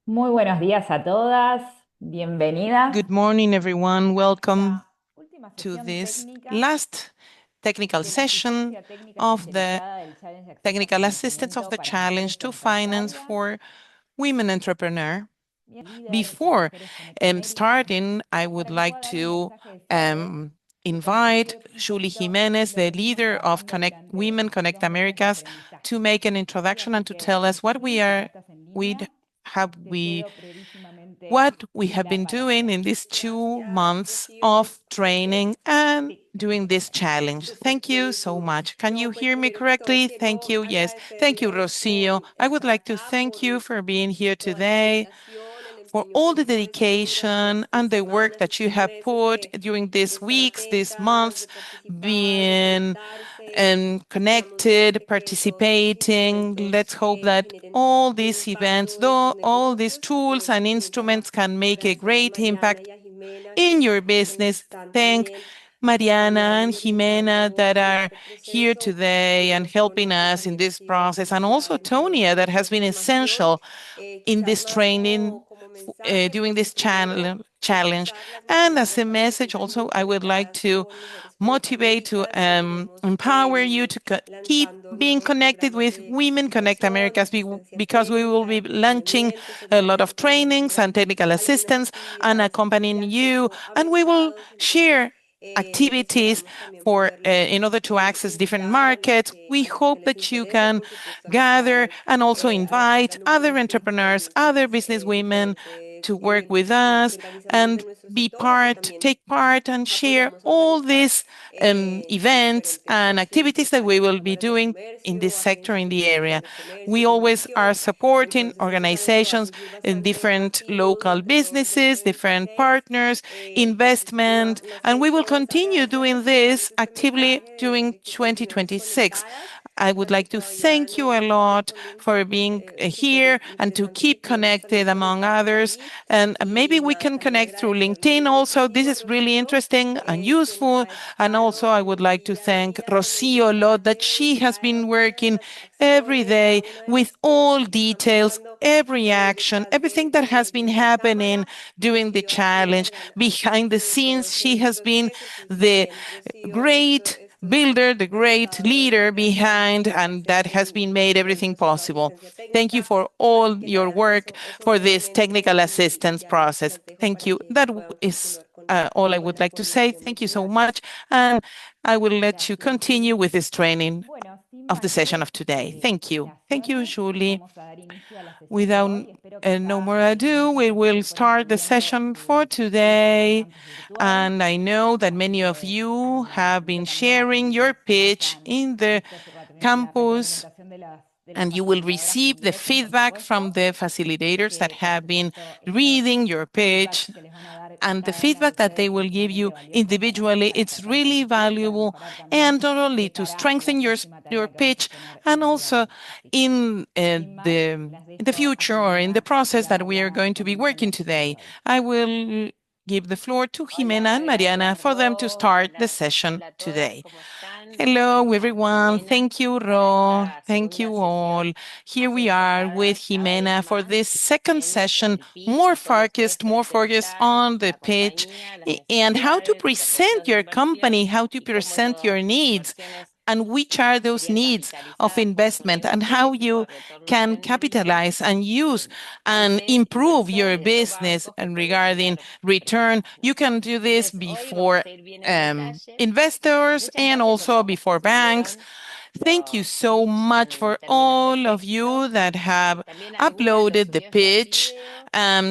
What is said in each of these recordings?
Muy buenos días a todas, bienvenidas Good morning, everyone. a Welcome la última to sesión this técnica last technical de la session asistencia técnica of the especializada del Challenge de Acceso a technical assistance of Financiamiento the para Mujeres challenge con to Impacto finance Área. for women entrepreneur. Líderes y Before mujeres en Latinoamérica, starting, I would para que like pueda dar un to mensaje de cierre um, y conocer invite un Julie poquito Jimenez, lo the que venimos leader of trabajando Connect durante Women Connect los meses de Americas, to aprendizaje. make an ¿Sí? introduction Así and to que tell us what we Julie, ya are, estás en we'd línea. have Te we cedo brevísimamente what we have la been doing palabra. in these two Gracias, months Rocío. of training and Sí, doing this challenge. Thank you so Buenísimo. much. Can No, you pues hear me primerito correctly? Thank quiero you. Yes. Thank you, agradecerles Rocio. por I el would like to trabajar, thank you por for being here toda la today, dedicación, el for empeño que all han the puesto durante dedication estas and the work semanas, that you estos have meses put during de these estar weeks, these atentas, de months, participar, de being conectarse. and Esperamos connected, que todos estos participating. instrumentos Let's hope that generen all un these events, impacto en sus though all these negocios. tools and Aprovecho también para instruments can make a agradecerle a great Mariana impact y a Jimena in your que business. están Thank también Mariana and acompañándonos a Jimena todos that en are este here proceso. today and helping Bueno, us in compañera, ha this sido process, and mucha, also mucha Tonia that has been información. essential in Quizás this más training como mensaje, during pues el this primero, estas challenge. charlas And mantener as a las message, participants also, I would like conectadas to con mujeres motivate, to políticas. Seguiremos empower you to keep lanzando being nuevos connected programas with de Women Connect capacitación, de Americas asistencia because we will técnica, be launching acompañamiento. a lot Seguramente of también trainings tendrán and technical algunas assistance and actividades de accompanying you, acceso a and we will mercados. Entonces, share activities esperamos también for poderlas in order to access different invitar markets. We a los que hope les that you interese, can por supuesto, a los que gather and also a los que invite hagan un other buen tiempo en entrepreneurs, other estas business women to diferentes work with us organizaciones de and nuestro be sector, o que part, también take part and share apoyamos a all organizar these en events diferentes and activities centros, that we áreas de will be cámaras de doing in this comercio, sector agencias in the municipales area. de comercio, We always are fundación. supporting Entonces, esos son esos organizations trabajos muy in bastante different llamativos local entre todos los businesses, diferentes different heads. partners, Entonces, investment, más and que we will todo es continue doing agradecerles y this dejarles este actively mensaje during de que continuemos 2026. conectadas. I would Las que like to todavía thank you no, a no han lot respondido, for pues being súper here and to interesante que keep podamos también connected among conectar por others. allí. And maybe Y we nada, can también connect through agradecerle LinkedIn also. This muchísimo a is really Rocío, interesting and quien nos useful. ha And also, estado I would like to día a thank día muy Rocio a lot that pendiente de she has been cada una de working las every acciones, cada day una de with las all cosas que están details, pasando every action, detrás everything that has been de happening cámara. during the Rocío ha sido challenge. Behind the artífice de todo scenes, she este has been proceso. Entonces the también, Rocío, great builder, the great leader behind, and that has been made en el everything proceso de possible. asistencia Thank you técnica. for Así all que your nada, work eso for this brevemente technical y assistance ya process. las dejo Thank para you. que That puedan is continuar all I con would la like to say. formación. Thank Muchas you so gracias. much. And I will let you gracias continue Julie. with this training Bueno, sin of the session mayores of today. Thank you. Thank you, dilaciones, Julie. vamos a dar inicio a la sesión de Without hoy. Espero que no ya more ado, muchas we will personas fueron start the subiendo session for sus distintos today. campos virtuales, And I know that así many of que you have invito been también a sharing quienes your pitch hayan in the visto la campus, retroalimentación de las and you will facilitadoras receive que the ingresen, por feedback from supuesto, the facilitators that que por have been supuesto estos reading your pitch. feedbacks que les van a dar And the cada una de feedback that they ustedes son will give sumamente you valiosos individually, para it's hacer mejor really su pitch, para valuable, mejorar también and not only de to cara a la strengthen próxima your tarea que vamos a pitch, tener and el día de also hoy. Así que, in sin más, las the dejo a future or in the Jimena y process a that we are Mariana que going to be comiencen working la sesión de today. hoy. I will give the floor to Hola Jimena and Mariana Mariana, for them to Ro, start the hola, session hola a todas, today. ¿cómo están? Hello, Tenemos a everyone. Jimena Thank you, para Ro. esta Thank segunda you all. sesión, Here más we are with enfocadas cada vez Jimena for más this second en session, el pitch y cómo ustedes more pueden focused pensar on the la pitch compañía, las and how to necesidades y los present deseos de your inversión company, how to y cómo present your esas needs, inversiones and which are those serían needs of capitalizadas por su investment, and negocio y how qué tipo you de retornos can tendrían. capitalize and use and Antes improve incluso your de esos business bancos que and podían regarding dar return. You préstamos. can do this Entonces, hoy before vamos a ir bien en detalle. investors Muchas and gracias a also todos los que before banks. subieron Thank you los so pitch much en for términos de all of texto. you that have También algunas los uploaded the subió ya pitch. video.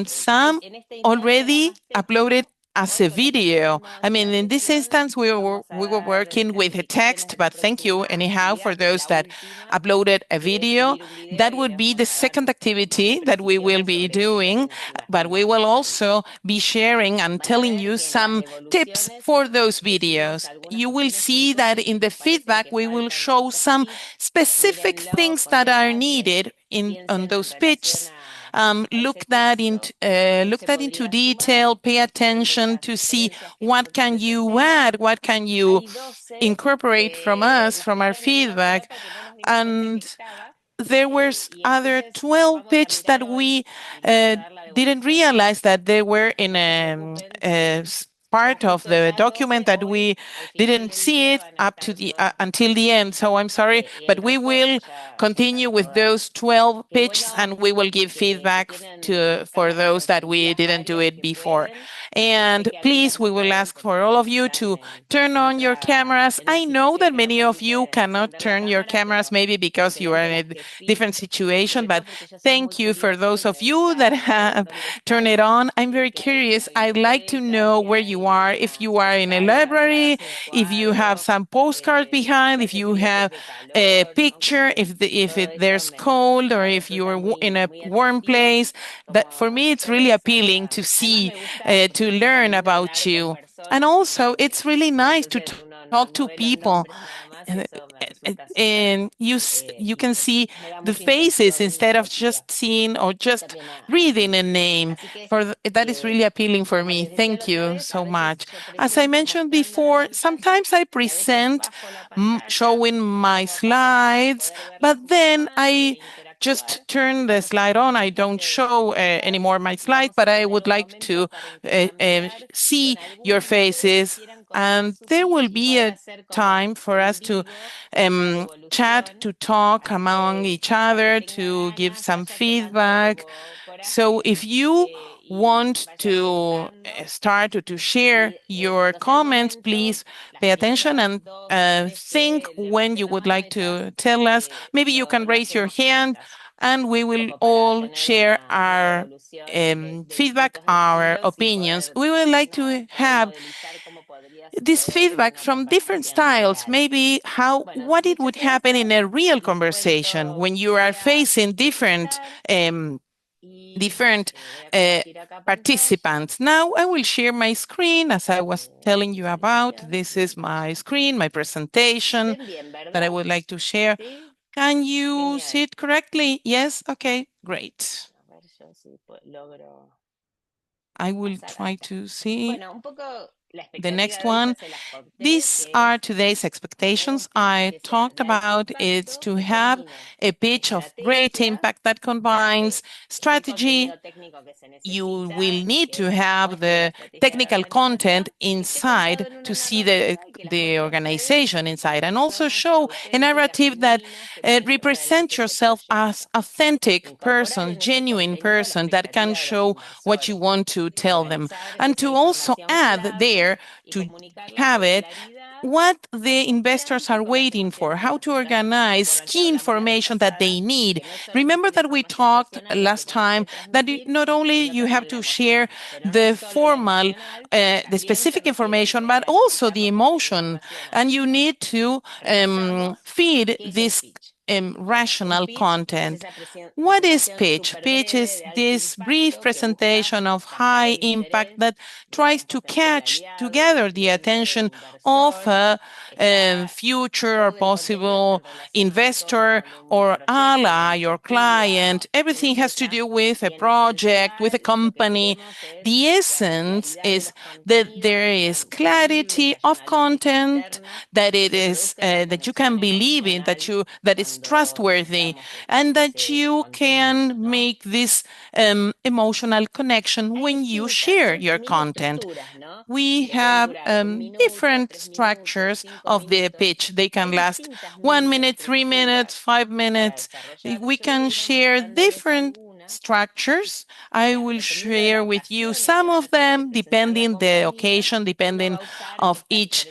Some En este instante era already más uploaded texto. as Hoy a con esto que video. I tenemos mean, la in this sesión, instance, vamos a we were dar working with a calificaciones text, de la but thank you próxima anyhow for actividad, que es those la that última, uploaded a que es video. subir un video That y would les be the vamos a dar second más activity that we will precisiones be sobre qué doing, son las but we will inversiones. also be sharing and Van a telling ver you que en las some tips devoluciones for those pusimos videos. algunas You will cuestiones see that puntuales que in the nos parece feedback, que we will faltan en show esos some pitch. specific Mírenlo things con that are detalle, needed on piensen en those relación pitches. a ese texto, qué Look se that into podría sumar, detail, pay viendo attention esas to see sugerencias que what nosotros can les you hacemos. add, what can you Hay 12 incorporate from que us, nos from our quedaron en una feedback. cuota que no nos dimos cuenta que And estaba, there were other 12 pitches that we uh, didn't realize that they were in part of the document that we didn't see it up to the until the end. So I'm sorry, but we will continue with those 12 pitches and we will give feedback to for those that we didn't do it before. And please, we will ask for all of you to turn on your cameras. I know that many of you cannot turn your cameras, maybe because you are in a different situation, but thank you for those of you that have turned it on. I'm very curious. I'd like to know where you are, if you are in a library, if you have some postcards behind, if you have a picture, there's cold, or if you are in a warm place. That for me, it's really appealing to see, to learn about you. And also, it's really nice to talk to people. And, you can see the faces instead of just seeing or just reading a name. That is really appealing for me. Thank you so much. As I mentioned before, sometimes I present showing my slides, but then I just turn the slide on. I don't show anymore my slide, but I would like to see your faces. And there will be a time for us to chat, to talk among each other, to give some feedback. So if you want to start or to share your comments, please pay attention and think when you would like to tell us. Maybe you can raise your hand and we will all share our feedback, our opinions. We would like to have this feedback from different styles, maybe what it would happen in a real conversation when you are facing different uh, participants. Now I will share my screen as I was telling you about. This is my screen, my presentation that I would like to share. Can you see it correctly? Yes? Okay, great. I will try to see the next one. These are today's expectations. I talked about it's to have a pitch of great impact that combines strategy. You will need to have the technical content inside to see the organization inside, and also show a narrative that represents yourself as authentic person, genuine person that can show what you want to tell them. And to also add there, to have it, what the investors are waiting for, how to organize key information that they need. Remember that we talked last time that not only you have to share the formal, the specific information, but also the emotion, and you need to feed this rational content. What is pitch? Pitch is this brief presentation of high impact that tries to catch together the attention of a future or possible investor or ally or client. Everything has to do with a project, with a company. The essence is that there is clarity of content, that it is that you can believe in, that is trustworthy, and that you can make this emotional connection when you share your content. We have different structures of the pitch. They can last 1 minute, 3 minutes, 5 minutes. We can share different structures. I will share with you some of them depending the occasion, depending of each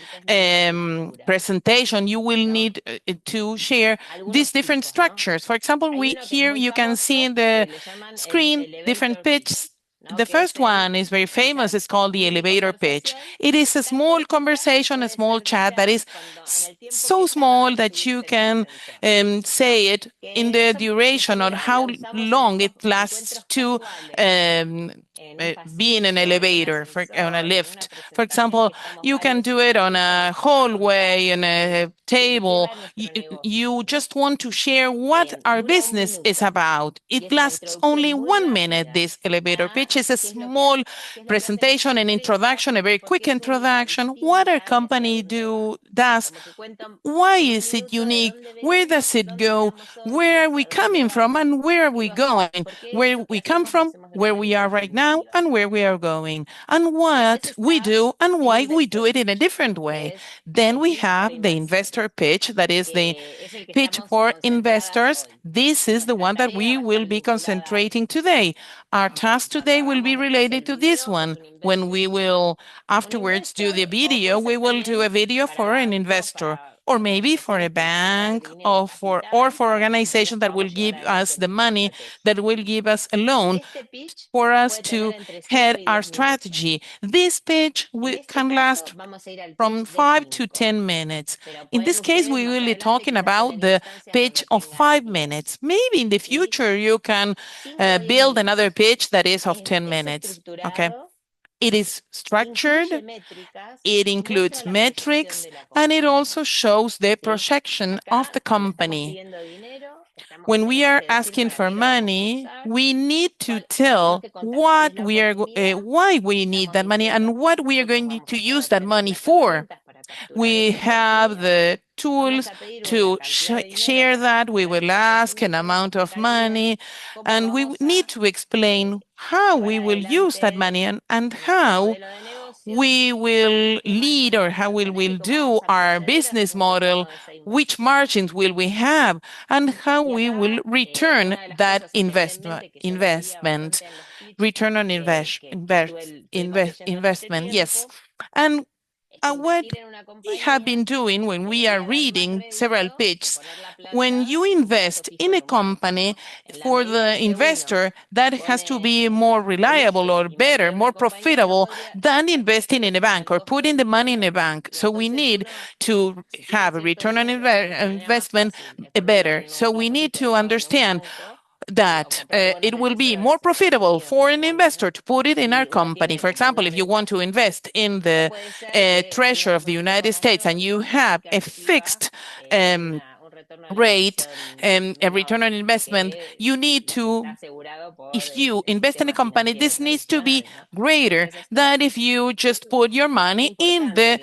presentation. You will need to share these different structures. For example, here you can see in the screen different pitches. The first one is very famous. It's called the elevator pitch. It is a small conversation, a small chat that is so small that you can say it in the duration or how long it lasts be in an elevator, on a lift. For example, you can do it on a hallway, in a table. You just want to share what our business is about. It lasts only 1 minute. This elevator pitch is a small presentation, an introduction, a very quick introduction. What our company does, why is it unique? Where does it go? Where are we coming from and where are we going? Where we come from, where we are right now, and where we are going, and what we do and why we do it in a different way. Then we have the investor pitch, that is the pitch for investors. This is the one that we will be concentrating today. Our task today will be related to this one. When we will afterwards do the video, we will do a video for an investor, or maybe for a bank, or for organization that will give us the money, that will give us a loan for us to head our strategy. This pitch can last from 5 to 10 minutes. In this case, we will be talking about the pitch of 5 minutes. Maybe in the future, you can build another pitch that is of 10 minutes. Okay. It is structured, it includes metrics, and it also shows the projection of the company. When we are asking for money, we need to tell what why we need that money and what we are going to use that money for. We have the tools to share that. We will ask an amount of money, and we need to explain how we will use that money and how we will lead, or how we will do our business model, which margins will we have, and how we will return that investment. Return on investment, yes. And what we have been doing when we are reading several pitches, when you invest in a company, for the investor, that has to be more reliable or better, more profitable than investing in a bank or putting the money in a bank. So we need to have a return on investment better. So we need to understand that it will be more profitable for an investor to put it in our company. For example, if you want to invest in the treasury of the United States and you have a fixed rate, a return on investment, you need to, if you invest in a company, this needs to be greater than if you just put your money in the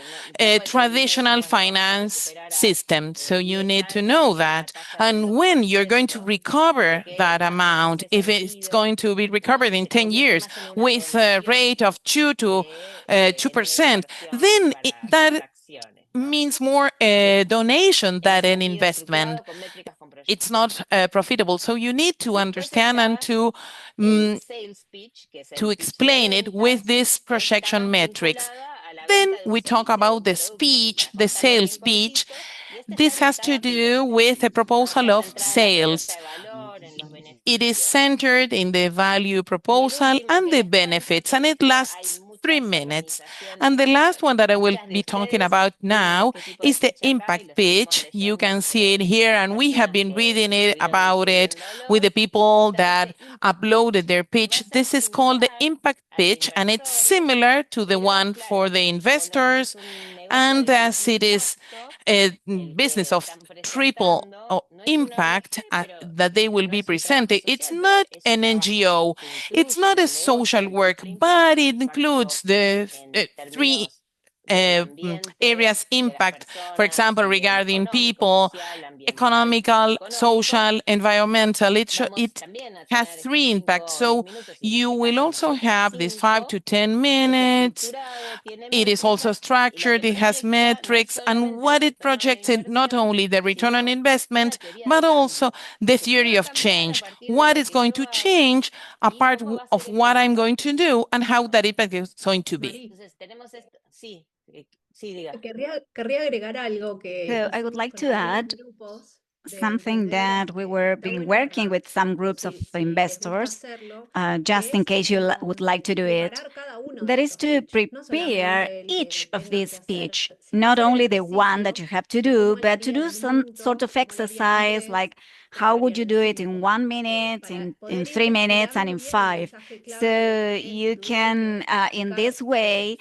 traditional finance system. So you need to know that. And when you're going to recover that amount, if it's going to be recovered in 10 years with a rate of 2%, then that means more a donation than an investment. It's not profitable. So you need to understand and to explain it with these projection metrics. Then we talk about the speech, the sales speech. This has to do with a proposal of sales. It is centered in the value proposal and the benefits, and it lasts 3 minutes. And the last one that I will be talking about now is the impact pitch. You can see it here, and we have been reading about it with the people that uploaded their pitch. This is called the impact pitch, and it's similar to the one for the investors. And as it is a business of triple impact that they will be presenting, it's not an NGO, it's not a social work, but it includes the three areas impact, for example, regarding people, economical, social, environmental. It has three impacts. So you will also have this 5 to 10 minutes. It is also structured, it has metrics, and what it projects is not only the return on investment, but also the theory of change. What is going to change a part of what I'm going to do and how that impact is going to be. Querría agregar algo que So I would like to add something that we were been working with some groups of investors, just in case you would like to do it. That is to prepare each of these pitch, not only the one that you have to do, but to do some sort of exercise like how would you do it in 1 minute, in 3 minutes, and in 5. So you can, in this way,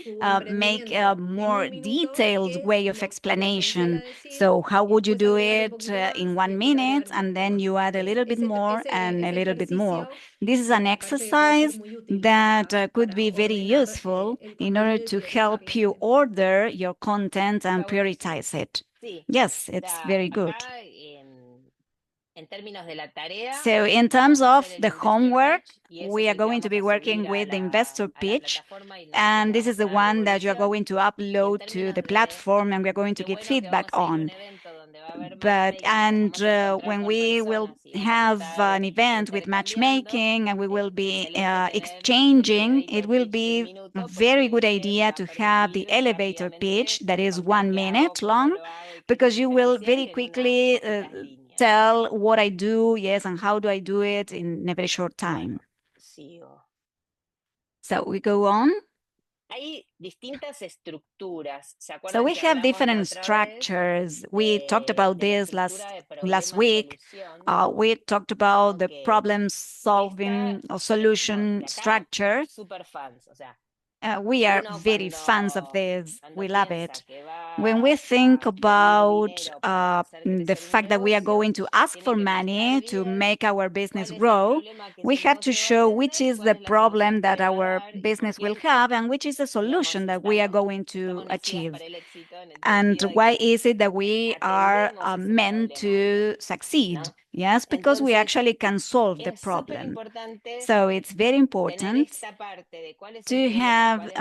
make a more detailed way of explanation. So how would you do it in 1 minute? And then you add a little bit more and a little bit more. This is an exercise that could be very useful in order to help you order your content and prioritize it. Yes, it's very good. So in terms of the homework, we are going to be working with the investor pitch, and this is the one that you're going to upload to the platform, and we're going to get feedback on. When we will have an event with matchmaking and we will be exchanging, it will be a very good idea to have the elevator pitch that is 1 minute long, because you will very quickly tell what I do, yes, and how do I do it in a very short time. So we go on. So we have different structures. We talked about this last week. We talked about the problem solving or solution structure. We are very fans of this. We love it. When we think about the fact that we are going to ask for money to make our business grow, we have to show which is the problem that our business will have and which is the solution that we are going to achieve. And why is it that we are meant to succeed? Yes, because we actually can solve the problem. So it's very important to have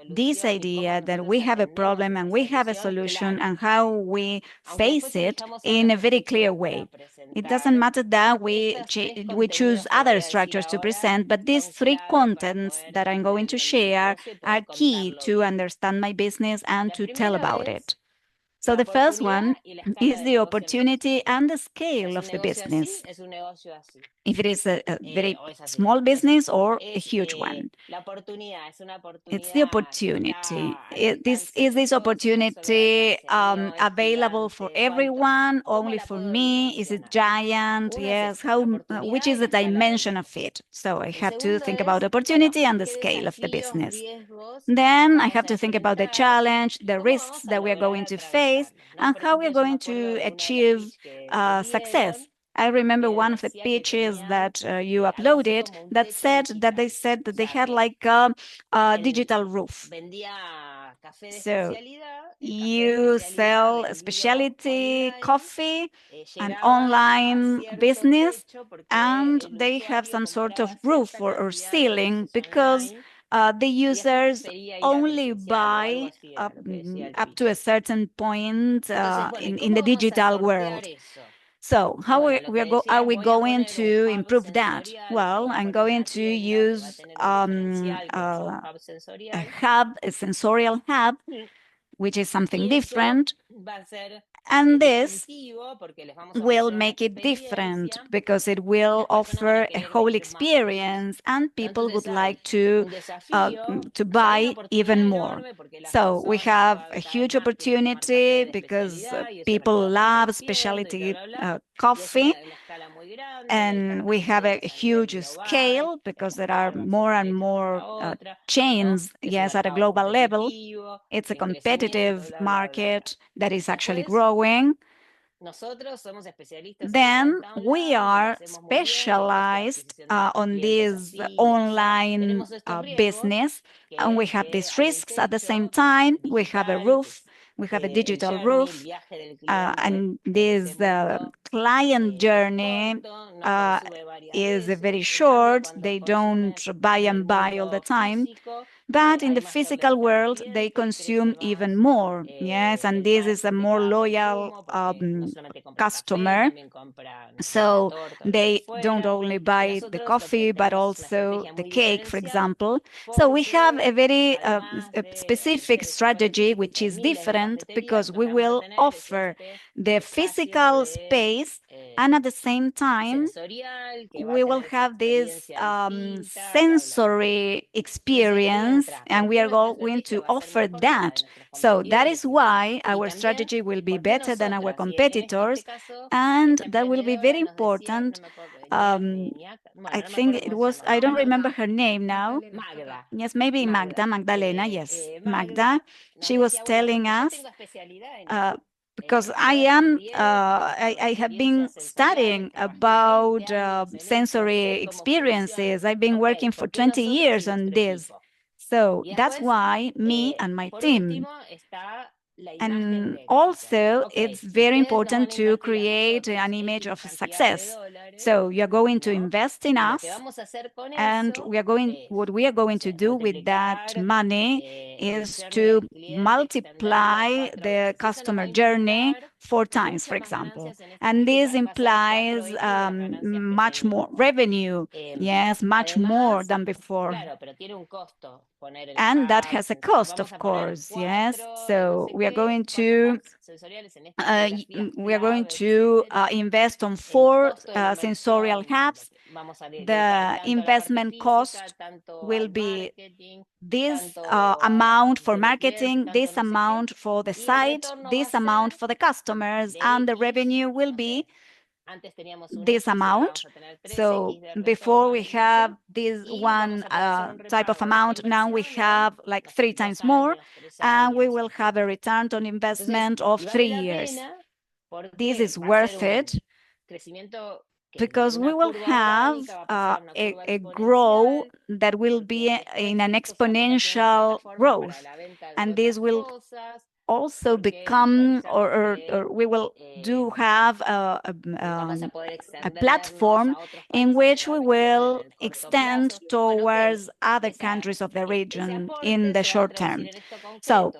this idea that we have a problem and we have a solution and how we face it in a very clear way. It doesn't matter that we choose other structures to present, but these 3 contents that I'm going to share are key to understand my business and to tell about it. So the first one is the opportunity and the scale of the business. If it is a very small business or a huge one. It's the opportunity. Is this opportunity available for everyone, only for me? Is it giant? Yes. Which is the dimension of it? So I have to think about opportunity and the scale of the business. Then I have to think about the challenge, the risks that we are going to face, and how we are going to achieve success. I remember one of the pitches that you uploaded that said that they had like a digital roof. So you sell specialty coffee, an online business, and they have some sort of roof or ceiling because the users only buy up to a certain point in the digital world. So how are we going to improve that? Well, I'm going to use a sensorial hub, which is something different. And this will make it different because it will offer a whole experience and people would like to buy even more. So we have a huge opportunity because people love specialty coffee. And we have a huge scale because there are more and more chains, yes, at a global level. It's a competitive market that is actually growing. Then we are specialized on this online business, and we have these risks at the same time. We have a roof, we have a digital roof, and this client journey is very short. They don't buy and buy all the time. But in the physical world, they consume even more. Yes, and this is a more loyal customer. So they don't only buy the coffee, but also the cake, for example. So we have a very specific strategy, which is different because we will offer the physical space And at the same time, we will have this sensory experience, and we are going to offer that. So that is why our strategy will be better than our competitors, and that will be very important. I think it was, I don't remember her name now. Yes, maybe Magdalena, yes, Magda. She was telling us, because I have been studying about sensory experiences. I've been working for 20 years on this. So that's why me and my team. And also, it's very important to create an image of success. So you're going to invest in us, and what we are going to do with that money is to multiply the customer journey 4 times, for example. And this implies much more revenue, yes, much more than before. And that has a cost, of course, yes. So we are going to invest on 4 sensorial hubs. The investment cost will be this amount for marketing, this amount for the site, this amount for the customers, and the revenue will be this amount. So before we have this one type of amount, now we have like 3 times more, and we will have a return on investment of 3 years. This is worth it because we will have a growth that will be in an exponential growth, and this will also become, or we will have a platform in which we will extend towards other countries of the region in the short term. So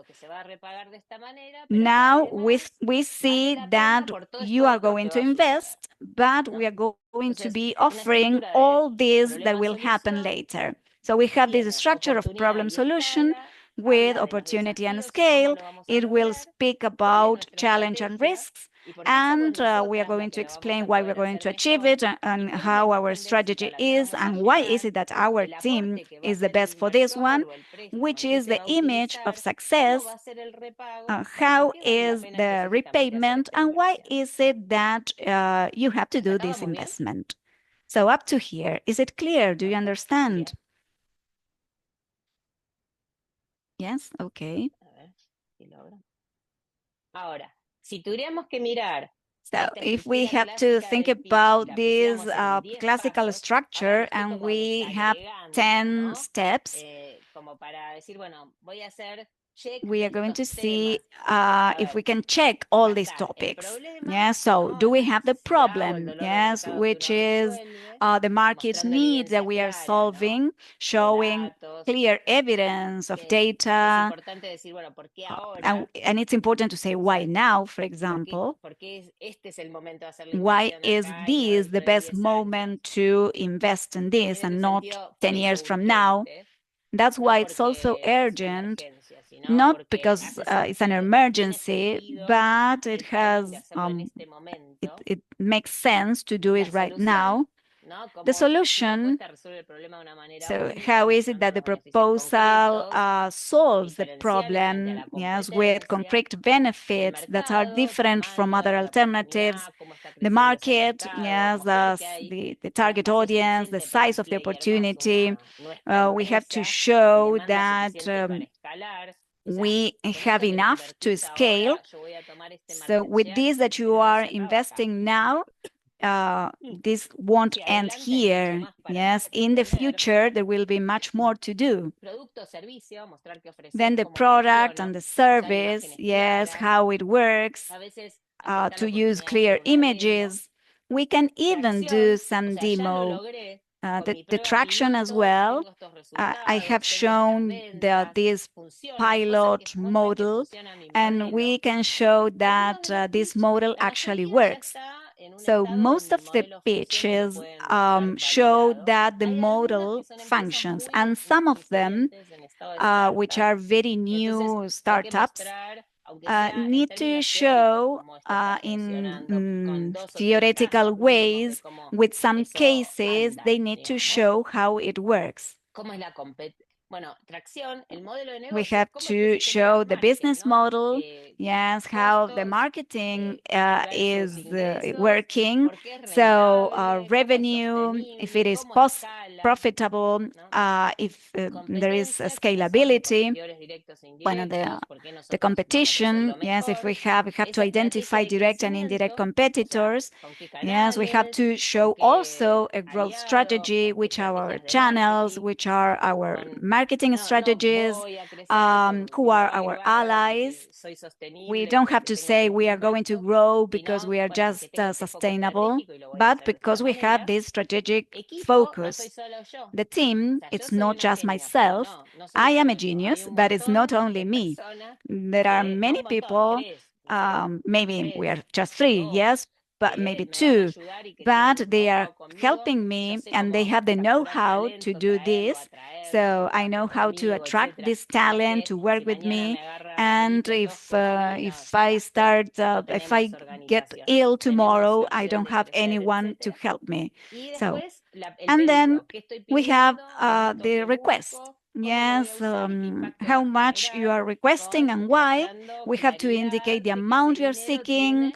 now we see that you are going to invest, but we are going to be offering all this that will happen later. So we have this structure of problem solution with opportunity and scale. It will speak about challenge and risks, and we are going to explain why we're going to achieve it, and how our strategy is, and why is it that our team is the best for this one, which is the image of success, how is the repayment, and why is it that you have to do this investment. So up to here, is it clear? Do you understand? Yes, okay. So if we have to think about this classical structure, and we have 10 steps, we are going to see if we can check all these topics. Yes, so do we have the problem? Yes, which is the market needs that we are solving, showing clear evidence of data. And it's important to say why now, for example. Why is this the best moment to invest in this and not 10 years from now? That's why it's also urgent, not because it's an emergency, but it has it makes sense to do it right now. The solution, so how is it that the proposal solves the problem, yes, with concrete benefits that are different from other alternatives? The market, yes, the target audience, the size of the opportunity. We have to show that we have enough to scale. So with this that you are investing now, this won't end here. Yes, in the future, there will be much more to do. Then the product and the service, yes, how it works, to use clear images. We can even do some demo. The traction as well. I have shown this pilot model, and we can show that this model actually works. So most of the pitches show that the model functions, and some of them, which are very new startups, need to show in theoretical ways, with some cases, they need to show how it works. We have to show the business model, yes, how the marketing is working. So revenue, if it is profitable, if there is a scalability, the competition, yes, if we have to identify direct and indirect competitors. Yes, we have to show also a growth strategy, which are our channels, which are our marketing strategies, who are our allies. We don't have to say we are going to grow because we are just sustainable, but because we have this strategic focus. The team, it's not just myself. I am a genius, but it's not only me. There are many people, maybe we are just three, yes, but maybe two, but they are helping me and they have the know-how to do this. So I know how to attract this talent to work with me. And if I get ill tomorrow, I don't have anyone to help me. So, and then we have the request. Yes, how much you are requesting and why. We have to indicate the amount you're seeking,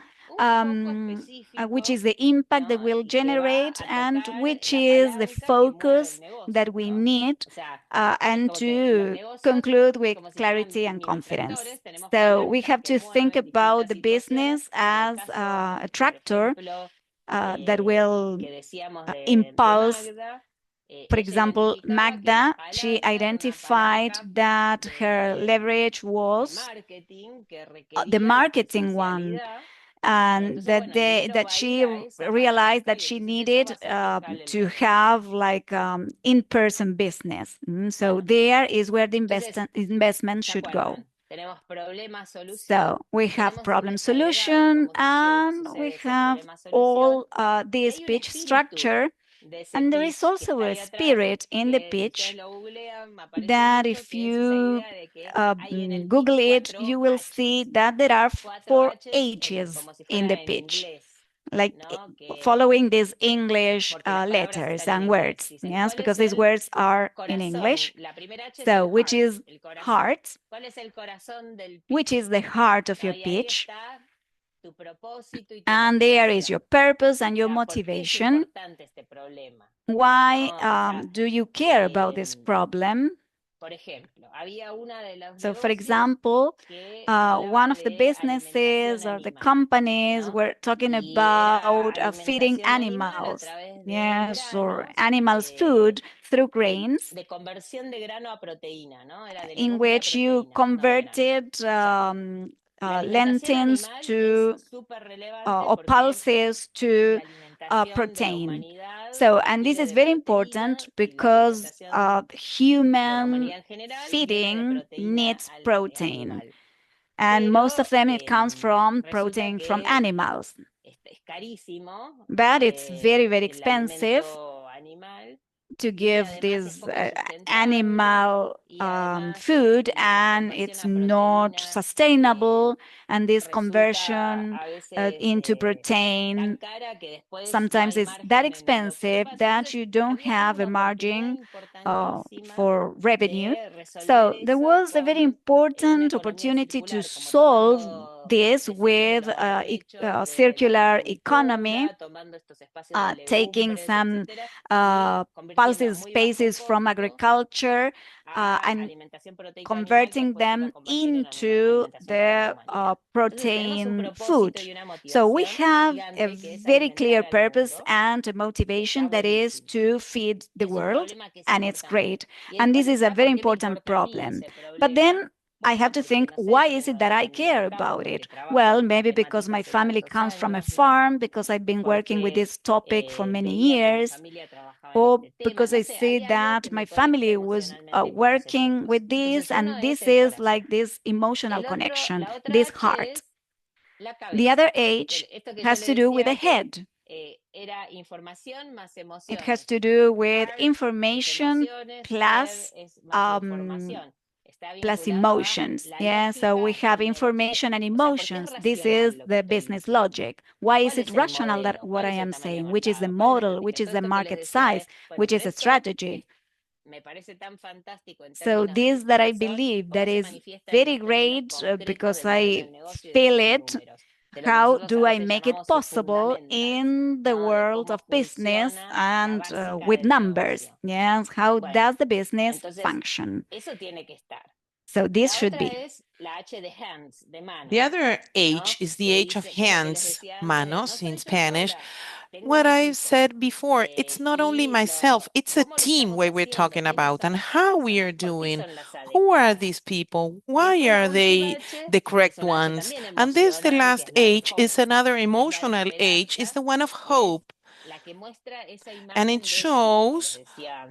which is the impact that will generate, and which is the focus that we need, and to conclude with clarity and confidence. So we have to think about the business as a tractor that will impulse. For example, Magda, she identified that her leverage was the marketing one, and that she realized that she needed to have like in-person business. So there is where the investment should go. So we have problem solution, and we have all this pitch structure. And there is also a spirit in the pitch that if you Google it, you will see that there are 4 H's in the pitch, like following these English letters and words, yes, because these words are in English. So which is heart, which is the heart of your pitch. And there is your purpose and your motivation. Why do you care about this problem? So, for example, one of the businesses or the companies were talking about feeding animals, yes, or animals' food through grains, in which you converted lentils to or pulses to protein. So, and this is very important because human feeding needs protein. And most of them, it comes from protein from animals. But it's very, very expensive to give this animal food, and it's not sustainable. And this conversion into protein sometimes is that expensive that you don't have a margin for revenue. So there was a very important opportunity to solve this with circular economy, taking some pulses spaces from agriculture and converting them into the protein food. So we have a very clear purpose and a motivation, that is to feed the world, and it's great. And this is a very important problem. But then I have to think, why is it that I care about it? Well, maybe because my family comes from a farm, because I've been working with this topic for many years, or because I see that my family was working with this, and this is like this emotional connection, this heart. The other H has to do with the head. It has to do with information plus plus emotions. Yeah, so we have information and emotions. This is the business logic. Why is it rational that what I am saying? Which is the model, which is the market size, which is a strategy. So this that I believe that is very great because I feel it. How do I make it possible in the world of business and with numbers? Yes, how does the business function? So this should be. The other H is the H of hands, manos in Spanish. What I said before, it's not only myself, it's a team where we're talking about and how we are doing. Who are these people? Why are they the correct ones? And this, the last H, is another emotional H, is the one of hope. And it shows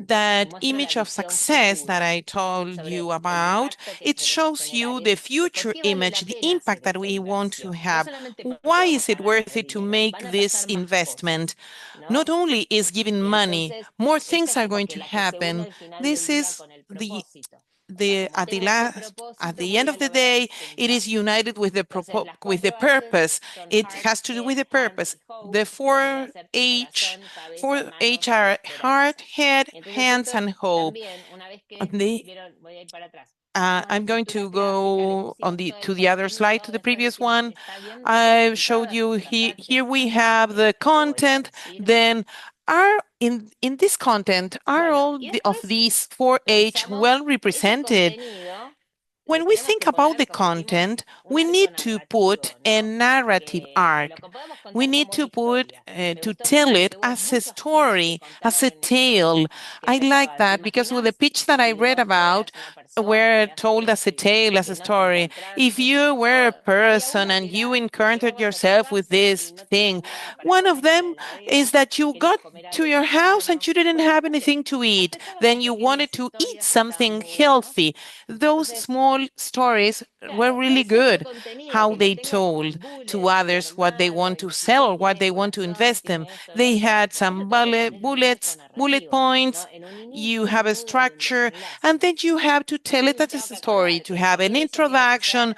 that image of success that I told you about. It shows you the future image, the impact that we want to have. Why is it worth it to make this investment? Not only is giving money, more things are going to happen. This is at the end of the day, it is united with with the purpose. It has to do with the purpose. The four H are heart, head, hands, and hope. And I'm going to go on to the other slide, to the previous one. I showed you here we have the content. Then are in this content, are all of these 4H well represented? When we think about the content, we need to put a narrative arc. We need to to tell it as a story, as a tale. I like that because with the pitch that I read about, were told as a tale, as a story. If you were a person and you encountered yourself with this thing, one of them is that you got to your house and you didn't have anything to eat. Then you wanted to eat something healthy. Those small stories were really good, how they told to others what they want to sell or what they want to invest in. They had some bullet points. You have a structure, and then you have to tell it as a story, to have an introduction,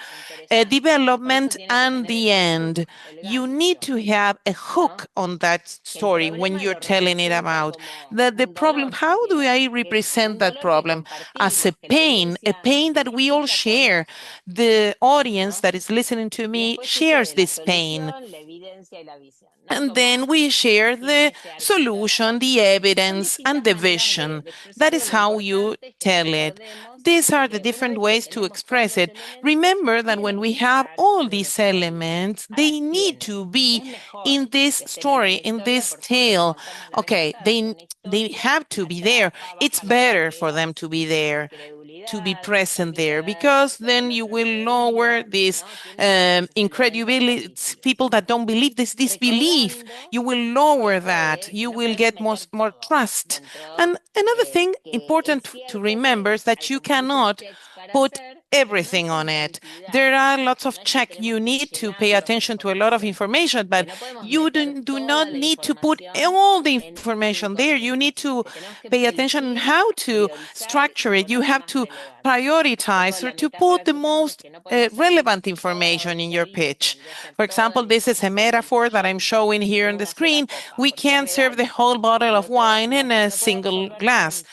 a development, and the end. You need to have a hook on that story when you're telling it about the problem. How do I represent that problem? As a pain that we all share. The audience that is listening to me shares this pain. And then we share the solution, the evidence, and the vision. That is how you tell it. These are the different ways to express it. Remember that when we have all these elements, they need to be in this story, in this tale. Okay, they have to be there. It's better for them to be there, to be present there, because then you will lower this incredulity, people that don't believe, this disbelief. You will lower that. You will get more trust. And another thing important to remember is that you cannot put everything on it. There are lots of check. You need to pay attention to a lot of information, but you do not need to put all the information there. You need to pay attention on how to structure it. You have to prioritize or to put the most relevant information in your pitch. For example, this is a metaphor that I'm showing here on the screen. We can't serve the whole bottle of wine in a single glass.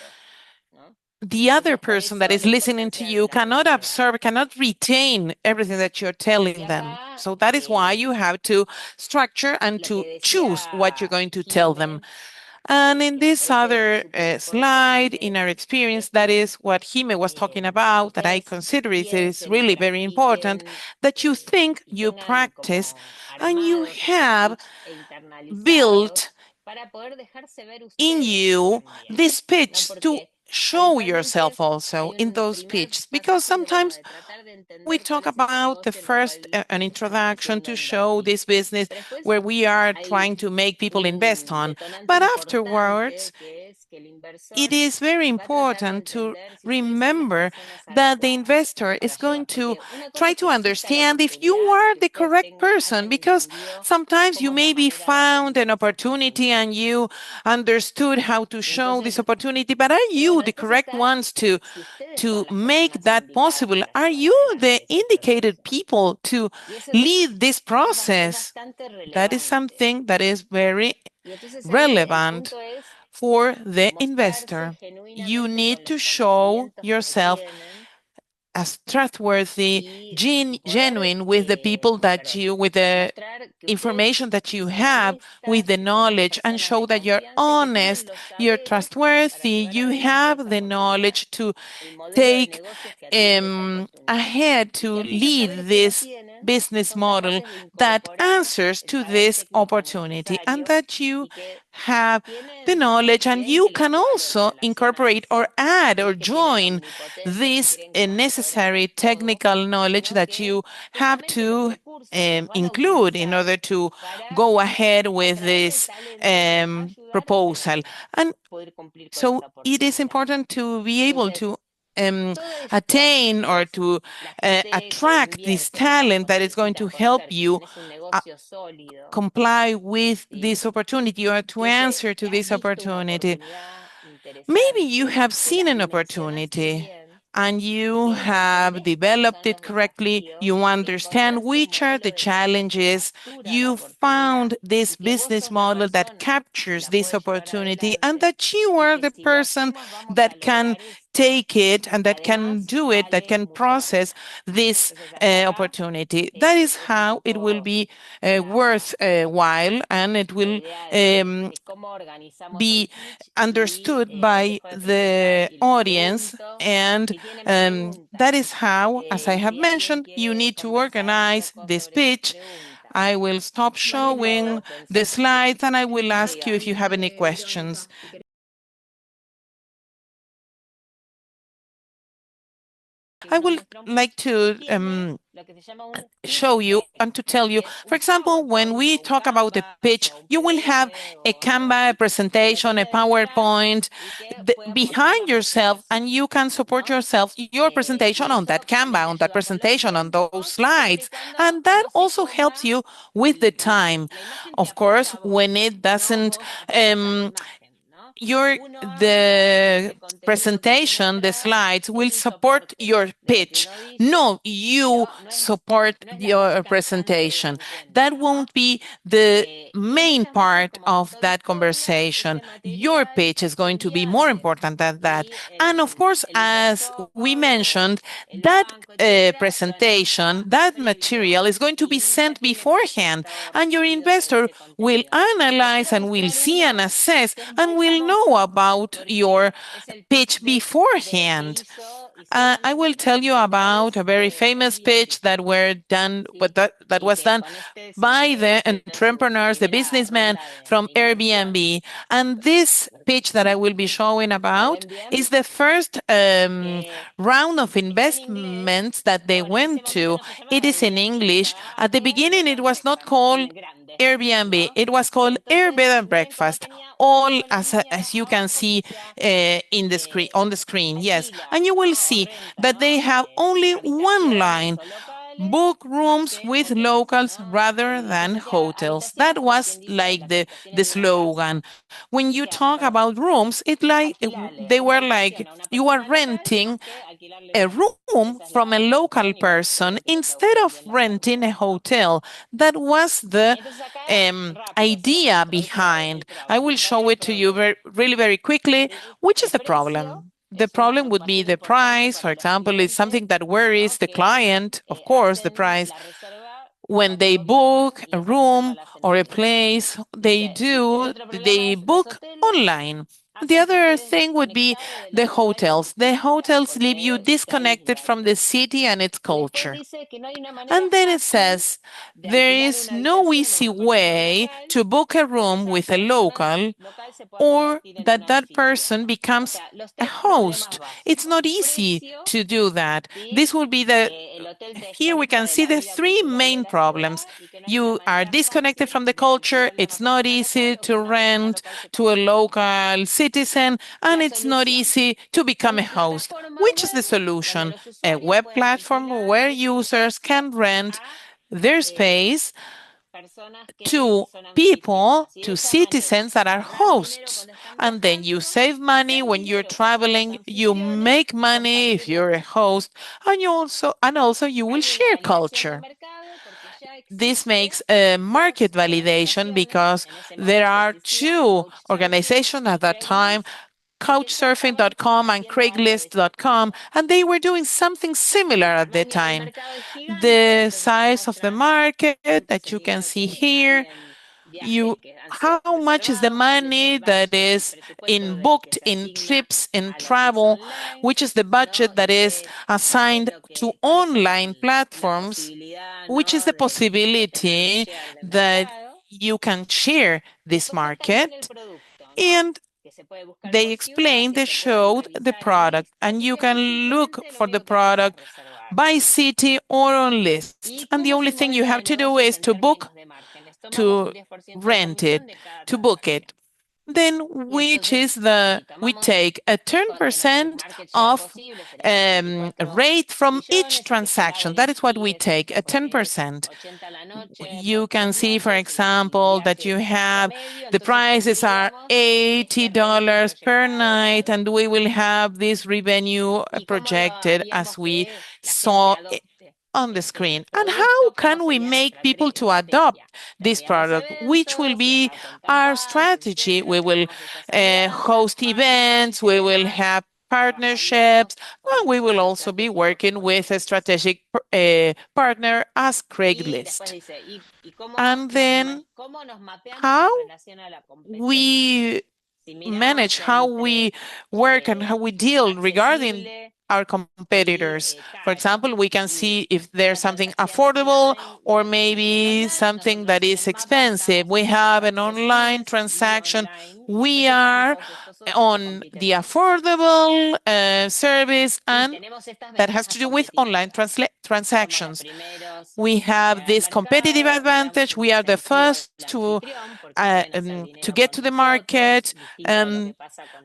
The other person that is listening to you cannot absorb, cannot retain everything that you're telling them. So that is why you have to structure and to choose what you're going to tell them. And in this other slide, in our experience, that is what Jime was talking about, that I consider is really very important, that you think, you practice, and you have built in you this pitch to show yourself also in those pitches, because sometimes we talk about the first an introduction to show this business where we are trying to make people invest on, but afterwards it is very important to remember that the investor is going to try to understand if you are the correct person, because sometimes you maybe found an opportunity and you understood how to show this opportunity, but are you the correct ones to make that possible? Are you the indicated people to lead this process? That is something that is very relevant for the investor. You need to show yourself as trustworthy, genuine with the people that you, with the information that you have, with the knowledge, and show that you're honest, you're trustworthy, you have the knowledge to take ahead to lead this business model that answers to this opportunity, and that you have the knowledge and you can also incorporate or add or join this necessary technical knowledge that you have to include in order to go ahead with this proposal. And so it is important to be able to attain or to attract this talent that is going to help you uh, comply with this opportunity or to answer to this opportunity. Maybe you have seen an opportunity and you have developed it correctly. You understand which are the challenges. You found this business model that captures this opportunity, and that you are the person that can take it and that can do it, that can process this opportunity. That is how it will be worthwhile, and it will be understood by the audience. And that is how, as I have mentioned, you need to organize this pitch. I will stop showing the slides and I will ask you if you have any questions. I would like to show you and to tell you, for example, when we talk about the pitch, you will have a Canva presentation, a PowerPoint behind yourself, and you can support yourself, your presentation on that Canva, on that presentation, on those slides. And that also helps you with the time. Of course, when it doesn't the presentation, the slides will support your pitch. No, you support your presentation. That won't be the main part of that conversation. Your pitch is going to be more important than that. And of course, as we mentioned, that presentation, that material is going to be sent beforehand, and your investor will analyze and will see and assess and will know about your pitch beforehand. I will tell you about a very famous pitch that was done by the entrepreneurs, the businessmen from Airbnb. And this pitch that I will be showing about is the first round of investments that they went to. It is in English. At the beginning, it was not called Airbnb. It was called Air Bed and Breakfast. All as you can see in the screen on the screen, yes. And you will see that they have only one line: book rooms with locals rather than hotels. That was like the slogan. When you talk about rooms, they were like you are renting a room from a local person instead of renting a hotel. That was the idea behind. I will show it to you really very quickly. Which is the problem? The problem would be the price. For example, it's something that worries the client, of course, the price. When they book a room or a place, they book online. The other thing would be the hotels. The hotels leave you disconnected from the city and its culture. And then it says there is no easy way to book a room with a local, or that person becomes a host. It's not easy to do that. This will be here we can see the three main problems. You are disconnected from the culture. It's not easy to rent to a local citizen. citizen, and it's not easy to become a host. Which is the solution? A web platform where users can rent their space to people, to citizens that are hosts. And then you save money when you're traveling, you make money if you're a host, and also you will share culture. This makes a market validation because there are two organizations at that time, couchsurfing.com and craigslist.com, and they were doing something similar at the time. The size of the market that you can see here, how much is the money that is booked in trips, in travel, which is the budget that is assigned to online platforms, which is the possibility that you can share this market. And they showed the product, and you can look for the product by city or on lists. And the only thing you have to do is to rent it, to book it. Then we take a 10% of rate from each transaction. That is what we take, a 10%. You can see, for example, that you have the prices are $80 per night, and we will have this revenue projected as we saw on the screen. And how can we make people to adopt this product, which will be our strategy? We will host events, we will have partnerships, and we will also be working with a strategic partner as Craigslist. And then how we manage, how we work, and how we deal regarding our competitors. For example, we can see if there's something affordable or maybe something that is expensive. We have an online transaction. We are on the affordable service, and that has to do with online transactions. We have this competitive advantage. We are the first to get to the market.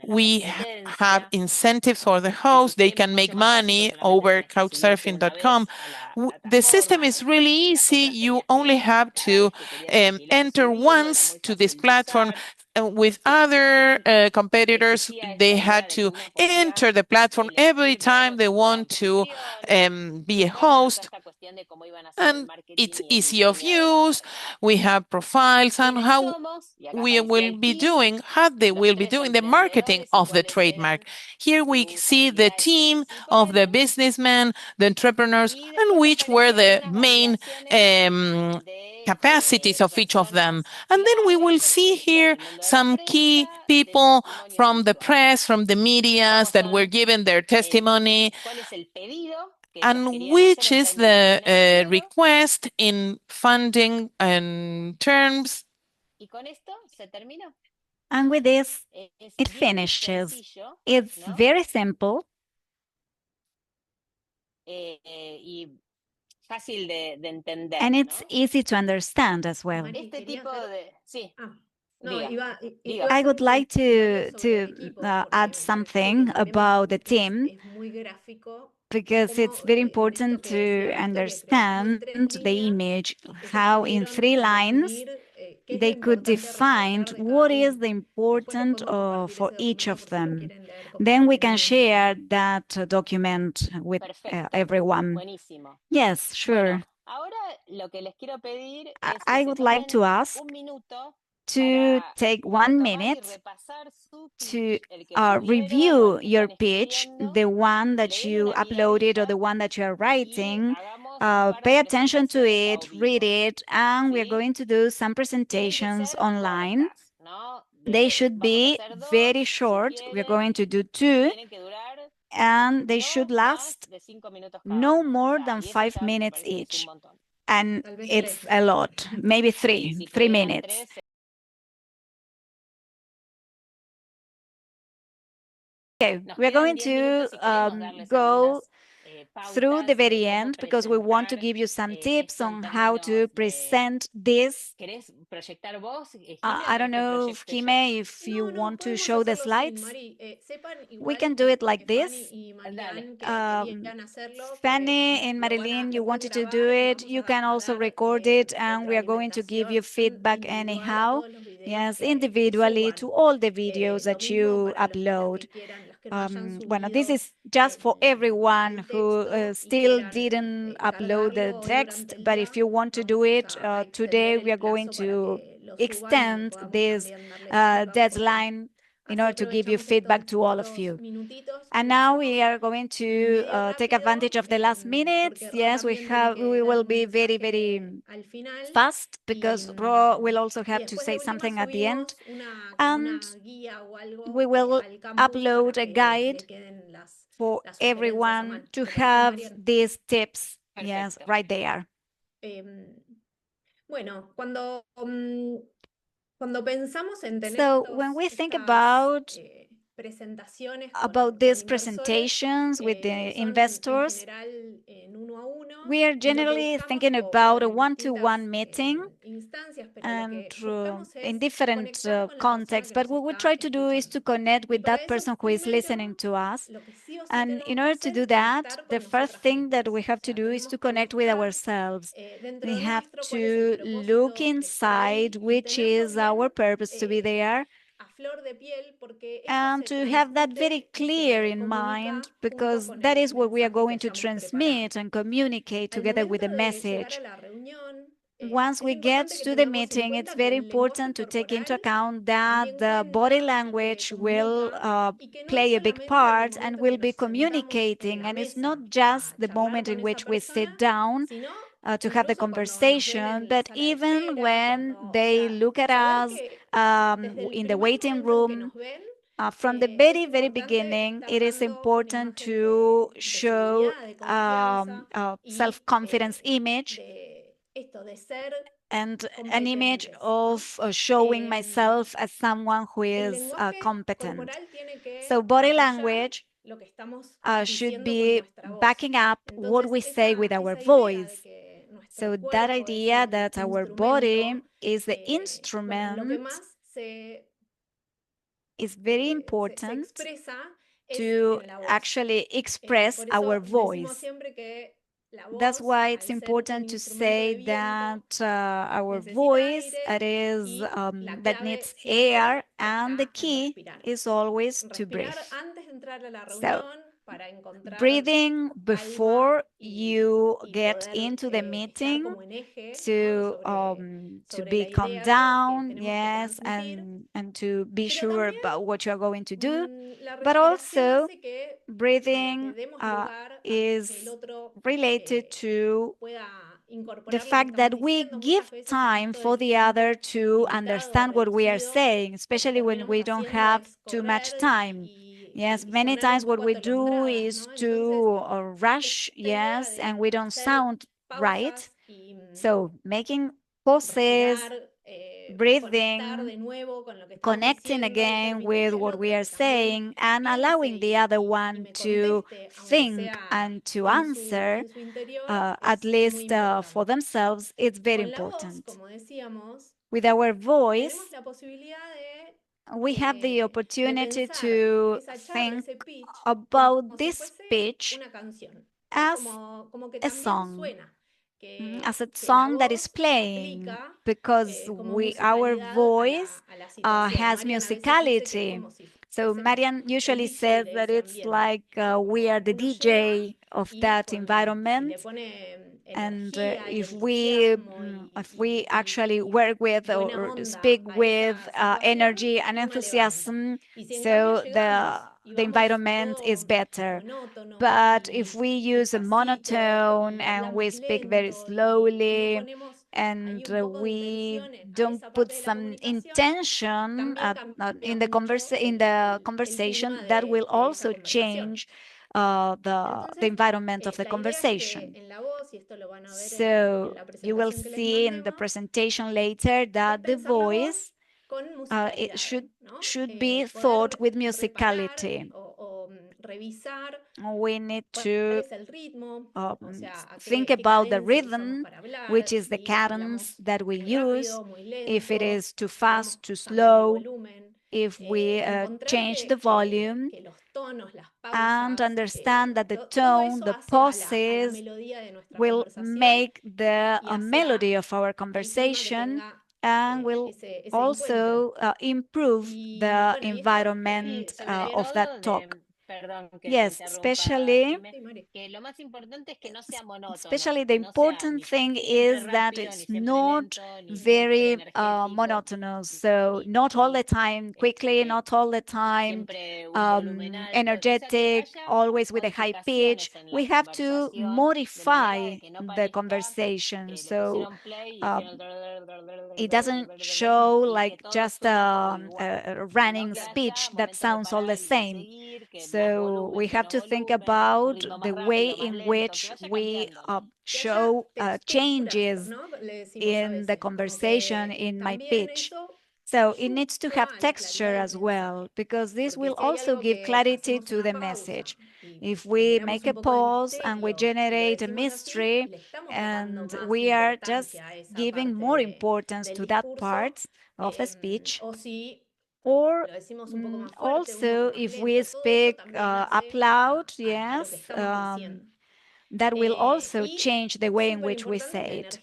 We have incentives for the host. They can make money over couchsurfing.com. The system is really easy. You only have to enter once to this platform. With other competitors, they had to enter the platform every time they want to be a host. And it's easy of use. We have profiles and how they will be doing the marketing of the trademark. Here we see the team of the businessmen, the entrepreneurs, and which were the main capacities of each of them. And then we will see here some key people from the press, from the medias that were given their testimony, and which is the request in funding and terms. And with this, it finishes. It's very simple. And it's easy to understand as well. I would like to add something about the team, because it's very important to understand the image, how in 3 lines they could define what is the important for each of them. Then we can share that document with everyone. Yes, sure. I would like to ask to take 1 minute to review your pitch, the one that you uploaded or the one that you are writing. Pay attention to it, read it, and we're going to do some presentations online. They should be very short. We're going to do 2, and they should last no more than 5 minutes each. And it's a lot, maybe 3 minutes. Okay, we're going to go through the very end because we want to give you some tips on how to present this. I don't know, Kime, if you want to show the slides. We can do it like this. Fanny and Marilyn, you wanted to do it. You can also record it, and we are going to give you feedback anyhow. Yes, individually to all the videos that you upload. Bueno, this is just for everyone who still didn't upload the text, but if you want to do it today, we are going to extend this deadline in order to give you feedback to all of you. And now we are going to take advantage of the last minutes. Yes, we will be very, very fast because Ro will also have to say something at the end. And we will upload a guide for everyone to have these tips, yes, right there. So when we think about these presentations with the investors, we are generally thinking about a one-to-one meeting and in different contexts, but what we try to do is to connect with that person who is listening to us. And in order to do that, the first thing that we have to do is to connect with ourselves. We have to look inside, which is our purpose to be there, and to have that very clear in mind, because that is what we are going to transmit and communicate together with the message. Once we get to the meeting, it's very important to take into account that the body language will play a big part and will be communicating. And it's not just the moment in which we sit down to have the conversation, but even when they look at us in the waiting room, from the very, very beginning, it is important to show a self-confidence image and an image of showing myself as someone who is competent. So body language should be backing up what we say with our voice. So that idea that our body is the instrument is very important to actually express our voice. That's why it's important to say that our voice that needs air, and the key is always to breathe. So breathing before you get into the meeting to be calm down, yes, and to be sure about what you're going to do. But also breathing is related to the fact that we give time for the other to understand what we are saying, especially when we don't have too much time. Yes, many times what we do is to rush, yes, and we don't sound right. So making pauses, breathing, connecting again with what we are saying, and allowing the other one to think and to answer, at least for themselves, it's very important. With our voice, we have the opportunity to think about this speech as a song, as a song that is playing, because our voice has musicality. So Marian usually says that it's like we are the DJ of that environment. And if we actually work with or speak with energy and enthusiasm, so the environment is better. But if we use a monotone and we speak very slowly, and we don't put some intention in the conversation, that will also change the environment of the conversation. So you will see in the presentation later that the voice it should be thought with musicality. we need to think about the rhythm, which is the cadence that we use, if it is too fast, too slow, if we change the volume, and understand that the tone, the pauses will make the melody of our conversation and will also improve the environment of that talk. Yes, especially the important thing is that it's not very monotonous. So not all the time quickly, not all the time energetic, always with a high pitch. We have to modify the conversation. So it doesn't show like just a running speech that sounds all the same. So we have to think about the way in which we show changes in the conversation, in my pitch. So it needs to have texture as well, because this will also give clarity to the message. If we make a pause and we generate a mystery and we are just giving more importance to that part of the speech, or also if we speak up loud, yes, that will also change the way in which we say it.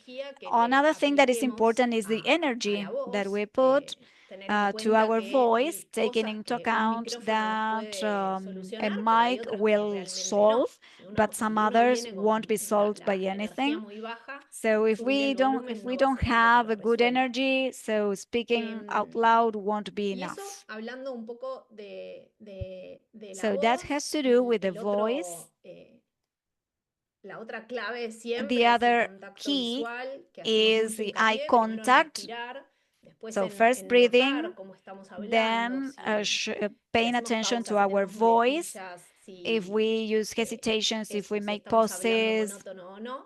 Another thing that is important is the energy that we put to our voice, taking into account that a mic will solve, but some others won't be solved by anything. So if we don't have a good energy, so speaking out loud won't be enough. So that has to do with the voice. The other key is the eye contact. So first breathing, then paying attention to our voice. If we use hesitations, if we make pauses,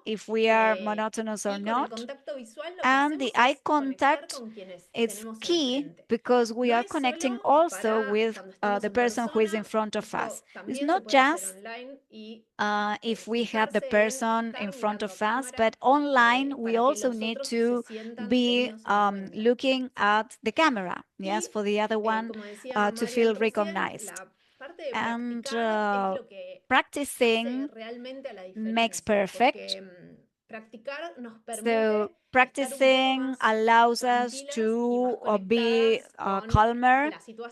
if we are monotonous or not. And the eye contact is key because we are connecting also with the person who is in front of us. It's not just if we have the person in front of us, but online we also need to be looking at the camera, yes, for the other one to feel recognized. And practicing makes perfect. So practicing allows us to be calmer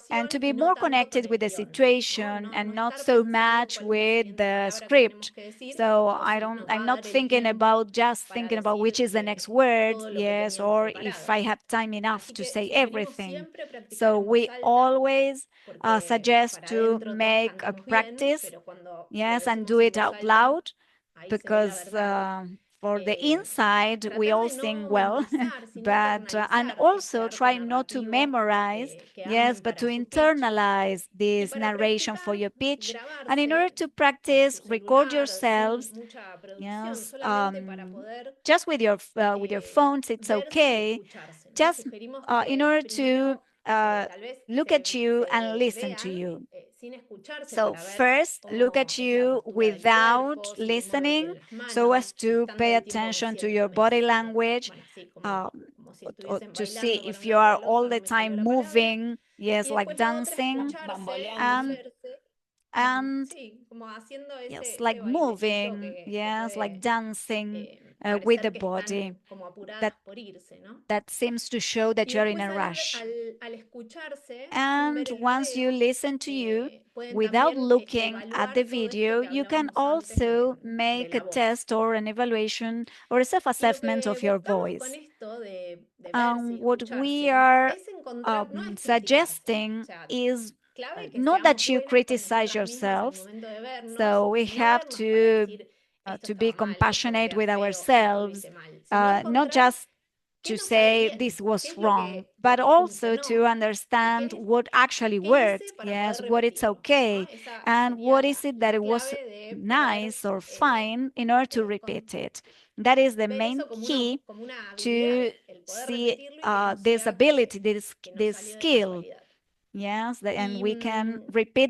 and to be more connected with the situation and not so much with the script. So I'm not thinking about which is the next word, yes, or if I have time enough to say everything. So we always suggest to make a practice, yes, and do it out loud, because for the inside we all sing well, but and also try not to memorize, yes, but to internalize this narration for your pitch. And in order to practice, record yourselves, yes, just with your phones, it's okay, just in order to look at you and listen to you. So first, look at you without listening, so as to pay attention to your body language, to see if you are all the time moving, yes, like dancing, and yes, like moving, yes, like dancing with the body. That seems to show that you're in a rush. And once you listen to you, without looking at the video, you can also make a test or an evaluation or a self-assessment of your voice. What we are suggesting is not that you criticize yourselves. So we have to be compassionate with ourselves, not just to say this was wrong, but also to understand what actually worked, yes, what it's okay, and what is it that it was nice or fine in order to repeat it. That is the main key to see this ability, this skill, yes, and we can repeat